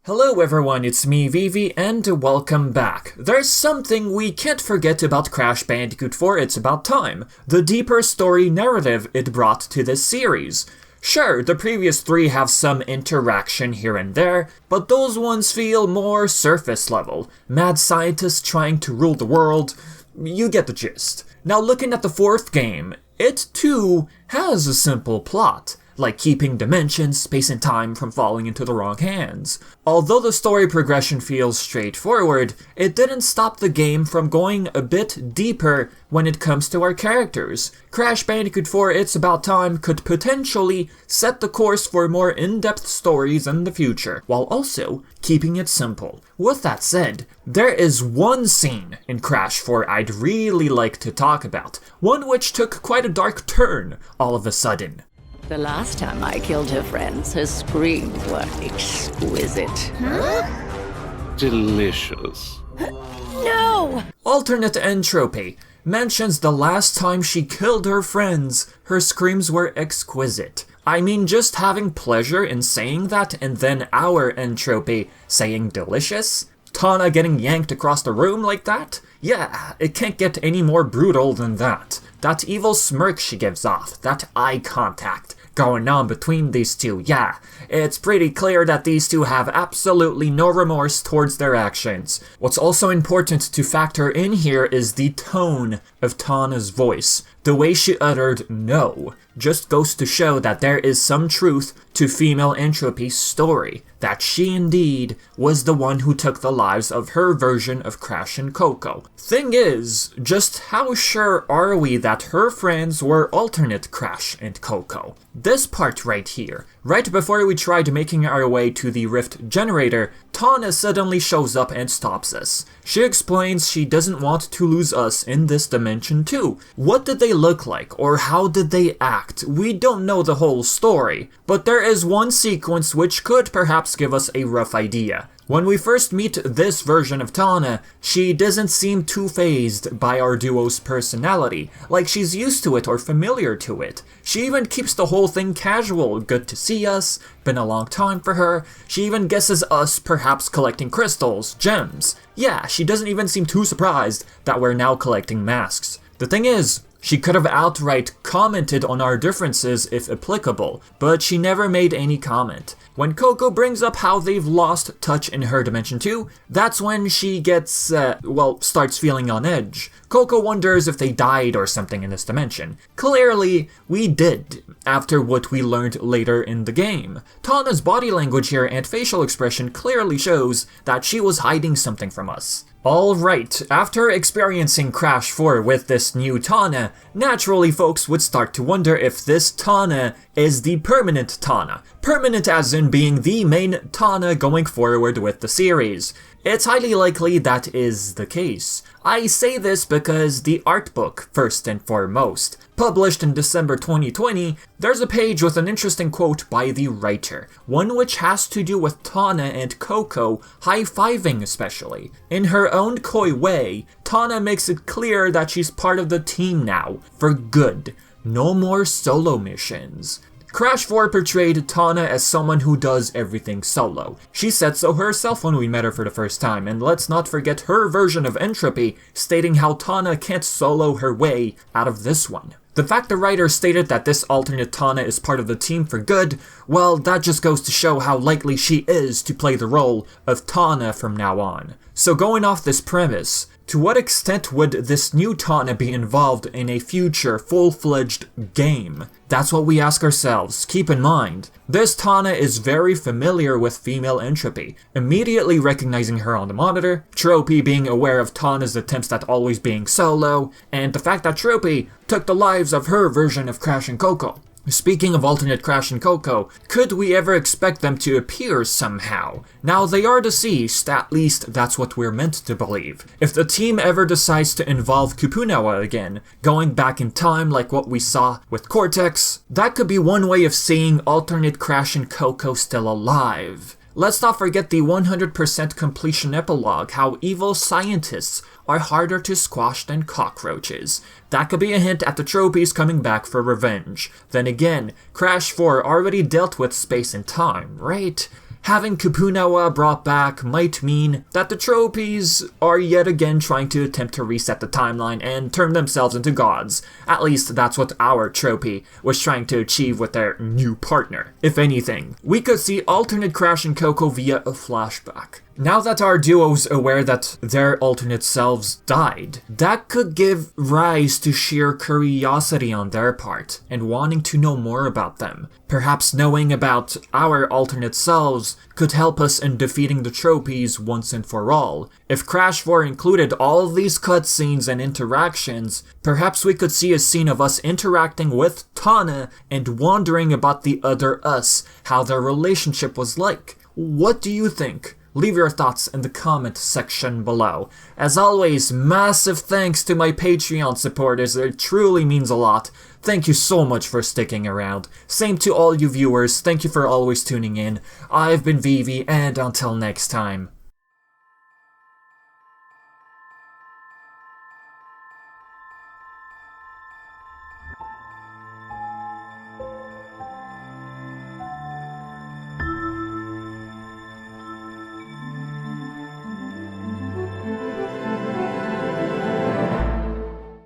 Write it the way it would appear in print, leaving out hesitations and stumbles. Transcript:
Hello everyone, it's me, Vivi, and welcome back. There's something we can't forget about Crash Bandicoot 4 It's About Time, the deeper story narrative it brought to this series. Sure, the previous three have some interaction here and there, but those ones feel more surface level. Mad scientists trying to rule the world, you get the gist. Now looking at the fourth game, it too has a simple plot, like keeping dimensions, space and time from falling into the wrong hands. Although the story progression feels straightforward, it didn't stop the game from going a bit deeper when it comes to our characters. Crash Bandicoot 4 It's About Time could potentially set the course for more in-depth stories in the future, while also keeping it simple. With that said, there is one scene in Crash 4 I'd really like to talk about, one which took quite a dark turn all of a sudden. The last time I killed her friends, her screams were exquisite. Huh? Delicious. No! Alternate entropy mentions the last time she killed her friends, her screams were exquisite. I mean, just having pleasure in saying that and then our entropy saying delicious? Tawna getting yanked across the room like that? Yeah, it can't get any more brutal than that. That evil smirk she gives off, that eye contact going on between these two, yeah, it's pretty clear that these two have absolutely no remorse towards their actions. What's also important to factor in here is the tone of Tawna's voice. The way she uttered no just goes to show that there is some truth to female entropy's story, that she indeed was the one who took the lives of her version of Crash and Coco. Thing is, just how sure are we that her friends were alternate Crash and Coco? This part right here, right before we tried making our way to the Rift generator, Tawna suddenly shows up and stops us. She explains she doesn't want to lose us in this dimension too. What did they look like, or how did they act? We don't know the whole story, but there is one sequence which could perhaps give us a rough idea. When we first meet this version of Tawna, she doesn't seem too fazed by our duo's personality, like she's used to it or familiar to it. She even keeps the whole thing casual, good to see us, been a long time for her. She even guesses us perhaps collecting crystals, gems. Yeah, she doesn't even seem too surprised that we're now collecting masks. The thing is, she could have outright commented on our differences if applicable, but she never made any comment. When Coco brings up how they've lost touch in her dimension too, that's when she gets, starts feeling on edge. Coco wonders if they died or something in this dimension. Clearly, we did, after what we learned later in the game. Tawna's body language here and facial expression clearly shows that she was hiding something from us. Alright, after experiencing Crash 4 with this new Tawna, naturally folks would start to wonder if this Tawna is the permanent Tawna. Permanent as in being the main Tawna going forward with the series. It's highly likely that is the case. I say this because the art book, first and foremost. Published in December 2020, there's a page with an interesting quote by the writer, one which has to do with Tawna and Coco high-fiving especially. In her own coy way, Tawna makes it clear that she's part of the team now, for good. No more solo missions. Crash 4 portrayed Tawna as someone who does everything solo. She said so herself when we met her for the first time, and let's not forget her version of entropy, stating how Tawna can't solo her way out of this one. The fact the writer stated that this alternate Tawna is part of the team for good, well, that just goes to show how likely she is to play the role of Tawna from now on. So going off this premise, to what extent would this new Tawna be involved in a future full-fledged game? That's what we ask ourselves. Keep in mind, this Tawna is very familiar with female entropy, immediately recognizing her on the monitor, Tropy being aware of Tawna's attempts at always being solo, and the fact that Tropy took the lives of her version of Crash and Coco. Speaking of alternate Crash and Coco, could we ever expect them to appear somehow? Now they are deceased, at least that's what we're meant to believe. If the team ever decides to involve Kupunawa again, going back in time like what we saw with Cortex, that could be one way of seeing alternate Crash and Coco still alive. Let's not forget the 100% completion epilogue, how evil scientists are harder to squash than cockroaches. That could be a hint at the trophies coming back for revenge. Then again, Crash 4 already dealt with space and time, right? Having Kupunawa brought back might mean that the Tropes are yet again trying to attempt to reset the timeline and turn themselves into gods. At least that's what our Trope was trying to achieve with their new partner. If anything, we could see alternate Crash and Coco via a flashback. Now that our duo's aware that their alternate selves died, that could give rise to sheer curiosity on their part, and wanting to know more about them. Perhaps knowing about our alternate selves could help us in defeating the Tropes once and for all. If Crash 4 included all these cutscenes and interactions, perhaps we could see a scene of us interacting with Tawna and wondering about the other us, how their relationship was like. What do you think? Leave your thoughts in the comment section below. As always, massive thanks to my Patreon supporters, it truly means a lot. Thank you so much for sticking around. Same to all you viewers, thank you for always tuning in. I've been Vivi, and until next time.